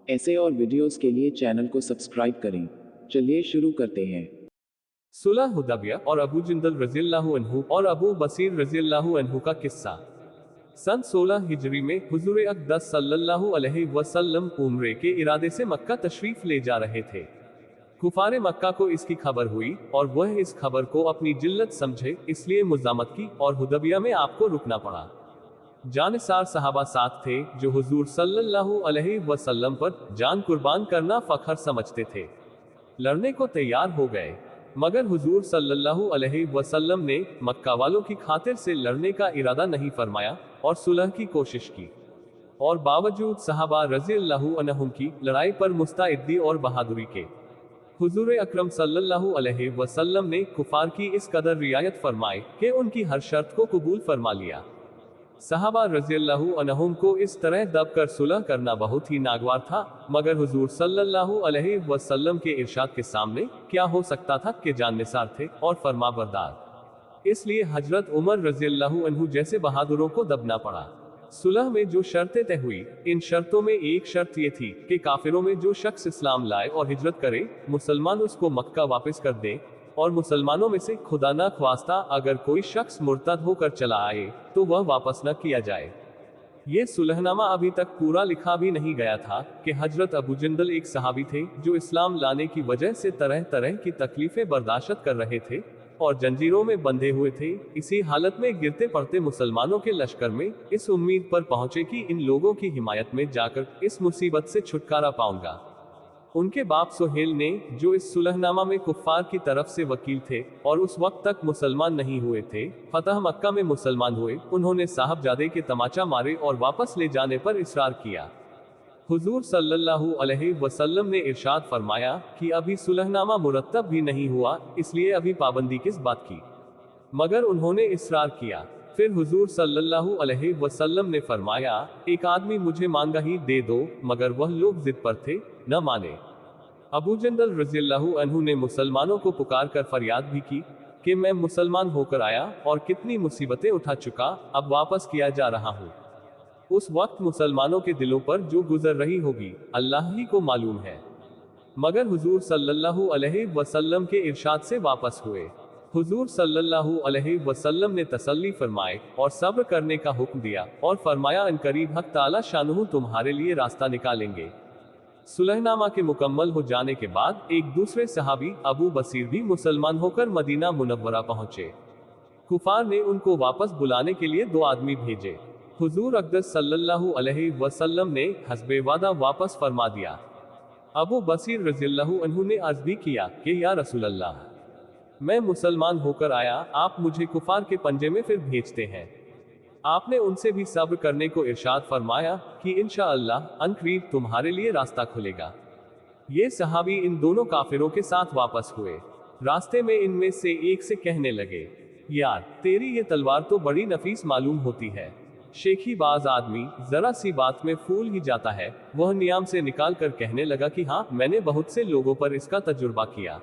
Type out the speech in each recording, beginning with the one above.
ऐसे और वीडियोस के लिए चैनल को सब्सक्राइब करें। चलिए शुरू करते हैं। सुलह हुदैबिया और अबू जिंदल रज़ियल्लाहु अन्हु और अबू बसीर रज़ियल्लाहु अन्हु का किस्सा। सन 16 हिजरी में हुजूर अक़दस सल्लल्लाहु अलैहि वसल्लम उम्रे के इरादे से मक्का तशरीफ ले जा रहे थे। कुफारे मक्का को इसकी खबर हुई और वह इस खबर को अपनी जिल्लत समझे, इसलिए मुज़ामत की और हुदैबिया में आपको रुकना पड़ा। जानिसार सहाबा साथ थे जो हुजूर सल्लल्लाहु अलैहि वसल्लम पर जान कुर्बान करना फखर समझते थे। लड़ने को तैयार हो गए, मगर हुजूर सल्लल्लाहु अलैहि वसल्लम ने मक्का वालों की खातिर से लड़ने का इरादा नहीं फरमाया और सुलह की कोशिश की, और बावजूद सहाबा रज़ियल्लाहु अन्हुम की लड़ाई पर मुस्तैदी और बहादुरी के हुजूर अकरम सल्लल्लाहु अलैहि वसल्लम ने कुफार की इस कदर रियायत फरमाई कि उनकी हर शर्त को कबूल फरमा लिया। सहाबा रज़ियल्लाहु अन्हुम को इस तरह दबकर सुलह करना बहुत ही नागवार था, मगर हुजूर सल्लल्लाहु अलैहि वसल्लम के इरशाद के सामने क्या हो सकता था कि जाननिसार थे और फरमाबरदार। इसलिए हजरत उमर रज़ियल्लाहु अन्हु जैसे बहादुरों को दबना पड़ा। सुलह में जो शर्तें तय हुई, इन शर्तों में एक शर्त ये थी कि काफिरों में जो शख्स इस्लाम लाए और हिजरत करे, मुसलमान उसको मक्का वापस कर दें, और मुसलमानों में से खुदा न ख्वास्ता अगर कोई शख्स मुर्तद होकर चला आए तो वह वापस न किया जाए। ये सुलहनामा अभी तक पूरा लिखा भी नहीं गया था कि हजरत अबू जिंदल एक सहाबी थे जो इस्लाम लाने की वजह से तरह तरह की तकलीफें बर्दाश्त कर रहे थे और जंजीरों में बंधे हुए थे। इसी हालत में गिरते पड़ते मुसलमानों के लश्कर में इस उम्मीद पर पहुंचे कि इन लोगों की हिमायत में जाकर इस मुसीबत से छुटकारा पाऊंगा। उनके बाप सुहेल ने, जो इस सुलहनामा में कुफ्फार की तरफ से वकील थे और उस वक्त तक मुसलमान नहीं हुए थे, फतह मक्का में मुसलमान हुए। उन्होंने साहबजादे के तमाचा मारे और वापस ले जाने पर इसरार किया। हुजूर सल्लल्लाहु अलैहि वसल्लम ने इरशाद फरमाया कि अभी सुलहनामा मुरत्तब भी नहीं हुआ, इसलिए अभी पाबंदी किस बात की, मगर उन्होंने इसरार किया। फिर हुजूर सल्लल्लाहु अलैहि वसल्लम ने फरमाया, एक आदमी मुझे मांगा ही दे दो, मगर वह लोग जिद पर थे, न माने। अबू जंदल रज़ियल्लाहु अन्हु ने मुसलमानों को पुकार कर फरियाद भी की कि मैं मुसलमान होकर आया और कितनी मुसीबतें उठा चुका, अब वापस किया जा रहा हूँ। उस वक्त मुसलमानों के दिलों पर जो गुजर रही होगी अल्लाह ही को मालूम है, मगर हुजूर सल्लल्लाहु अलैहि वसल्लम के इरशाद से वापस हुए। हुजूर सल्लल्लाहु अलैहि वसल्लम ने तसल्ली फरमाए और सब्र करने का हुक्म दिया और फरमाया, अनकरीब हक ताला शानुहु तुम्हारे लिए रास्ता निकालेंगे। सुलहनामा के मुकम्मल हो जाने के बाद एक दूसरे सहाबी अबू बसीर भी मुसलमान होकर मदीना मुनव्वरा पहुंचे। कुफार ने उनको वापस बुलाने के लिए 2 आदमी भेजे। हुजूर अक़दस सल्लल्लाहु अलैहि वसल्लम ने हस्बे वादा वापस फरमा दिया। अबू बसीर रज़ियल्लाहु अन्हु ने अर्ज भी किया कि या रसूल अल्लाह, मैं मुसलमान होकर आया, आप मुझे कुफार के पंजे में फिर भेजते हैं। आपने उनसे भी सब्र करने को इरशाद फरमाया कि इंशाअल्लाह अनकरीब तुम्हारे लिए रास्ता खुलेगा। ये सहाबी इन दोनों काफिरों के साथ वापस हुए। रास्ते में इनमें से एक से कहने लगे, यार तेरी ये तलवार तो बड़ी नफीस मालूम होती है। शेखी बाज आदमी जरा सी बात में फूल ही जाता है। वह नियाम से निकाल कर कहने लगा कि हाँ, मैंने बहुत से लोगों पर इसका तजुर्बा किया।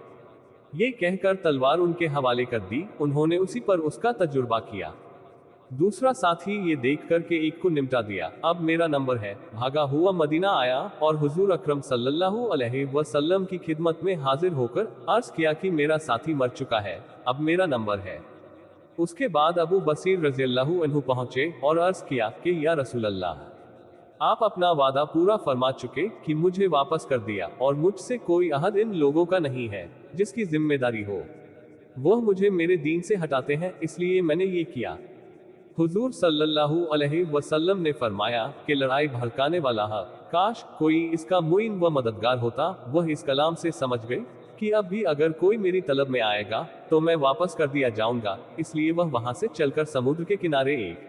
ये कहकर तलवार उनके हवाले कर दी। उन्होंने उसी पर उसका तजुर्बा किया। दूसरा साथी ये देख कर के एक को निमटा दिया, अब मेरा नंबर है। भागा हुआ मदीना आया और हुजूर अकरम सल्लल्लाहु अलैहि वसल्लम की खिदमत में हाजिर होकर अर्ज किया कि मेरा साथी मर चुका है, अब मेरा नंबर है। उसके बाद अबू बसीर रज़ियल्लाहु अन्हु पहुंचे और अर्ज किया कि या रसूल अल्लाह, आप अपना वादा पूरा फरमा चुके कि मुझे वापस कर दिया और मुझसे कोई अहद इन लोगों का नहीं है जिसकी जिम्मेदारी हो। वह मुझे मेरे दीन से हटाते हैं, इसलिए मैंने ये किया। हुजूर सल्लल्लाहु अलैहि वसल्लम ने फरमाया कि लड़ाई भड़काने वाला है, काश कोई इसका मुइन व मददगार होता। वह इस कलाम से समझ गए कि अब भी अगर कोई मेरी तलब में आएगा तो मैं वापस कर दिया जाऊंगा, इसलिए वह वहां से चलकर समुद्र के किनारे एक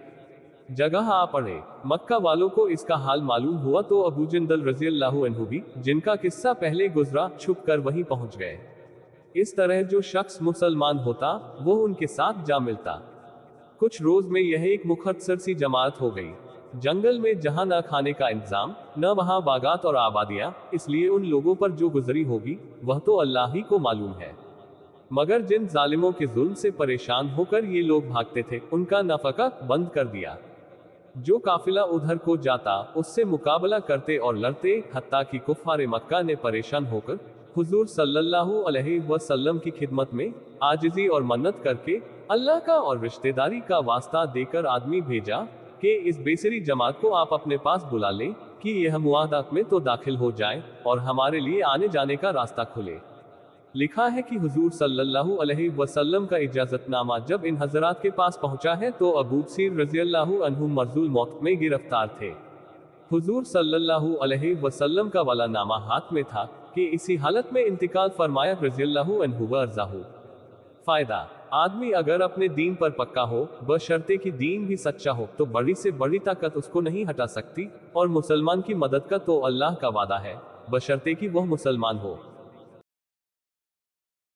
जगह आ पड़े। मक्का वालों को इसका हाल मालूम हुआ तो अबू जंदल रज़ियल्लाहु अन्हु भी, जिनका किस्सा पहले गुजरा, छुप कर वहीं पहुंच गए। इस तरह जो शख्स मुसलमान होता वो उनके साथ जा मिलता। कुछ रोज में यह एक मुखत्सर सी जमात हो गई। जंगल में जहां न खाने का इंतजाम, न वहां बागात और आबादियां, इसलिए उन लोगों पर जो गुजरी होगी वह तो अल्लाह ही को मालूम है। मगर जिन जालिमों के जुल्म से परेशान होकर ये लोग भागते थे, उनका नफका बंद कर दिया। जो काफिला उधर को जाता उससे मुकाबला करते और लड़ते, हत्ता कि कुफार मक्का ने परेशान होकर हुजूर सल्लल्लाहु अलैहि वसल्लम की खिदमत में आजिजी और मन्नत करके अल्लाह का और रिश्तेदारी का वास्ता देकर आदमी भेजा कि इस बेसरी जमात को आप अपने पास बुला लें कि यह मुआहदा में तो दाखिल हो जाए और हमारे लिए आने जाने का रास्ता खुले। लिखा है कि हुजूर सल्लल्लाहु अलैहि वसल्लम का इजाजतनामा जब इन हजरात के पास पहुंचा है तो अबू बसीर रज़ियल्लाहु अन्हु मरज़ूल मौत में गिरफ्तार थे। हुजूर सल्लल्लाहु अलैहि वसल्लम का वाला नामा हाथ में था कि इसी हालत में इंतकाल फरमाया रज़ियल्लाहु अन्हु व अर्ज़ाहु। फायदा, आदमी अगर अपने दीन पर पक्का हो, बशर्ते कि दीन भी सच्चा हो, तो बड़ी से बड़ी ताकत उसको नहीं हटा सकती, और मुसलमान की मदद का तो अल्लाह का वादा है, बशर्ते कि वह मुसलमान हो।